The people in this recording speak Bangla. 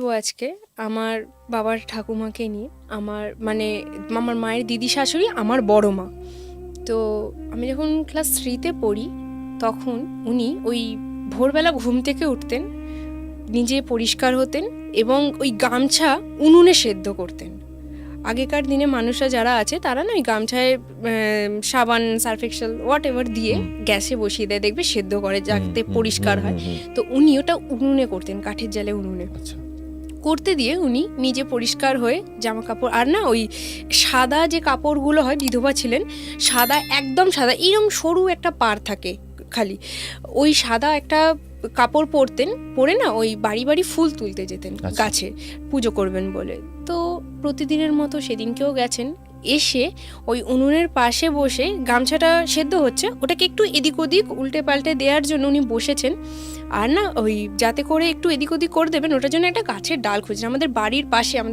তো আজকে আমার বাবার ঠাকুমাকে নিয়ে আমার মায়ের দিদি শাশুড়ি আমার বড় মা। তো আমি যখন ক্লাস 3-তে পড়ি তখন উনি ওই ভোরবেলা ঘুম থেকে উঠতেন, নিজে পরিষ্কার হতেন এবং ওই গামছা উনুনে সেদ্ধ করতেন। আগেকার দিনে মানুষরা যারা আছে তারা না ওই গামছায় সাবান, সার্ফ এক্সেল হোয়াট এভার দিয়ে গ্যাসে বসিয়ে দেয়, দেখবে সেদ্ধ করে যাতে পরিষ্কার হয়। তো উনি ওটা উনুনে করতেন, কাঠের জালে উনুনে করতে দিয়ে উনি নিজে পরিষ্কার হয়ে জামা কাপড়, আর না ওই সাদা যে কাপড়গুলো হয়, বিধবা ছিলেন, সাদা একদম সাদা, এরকম সরু একটা পাড় থাকে খালি, ওই সাদা একটা কাপড় পরতেন, পরে না ওই বাড়ি বাড়ি ফুল তুলতে যেতেন গাছে পুজো করবেন বলে। তো প্রতিদিনের মতো সেদিনকেও গেছেন, এসে ওই উনুনের পাশে বসে গামছাটা সেদ্ধ হচ্ছে, ওটাকে একটু এদিক ওদিক উল্টে পাল্টে দেওয়ার জন্য উনি বসেছেন। আর না ওই যাতে করে একটু এদিক ওদিক করে দেবেন ওটার জন্য একটা গাছের ডাল খুঁজছেন। আমাদের বাড়ির পাশে আমাদের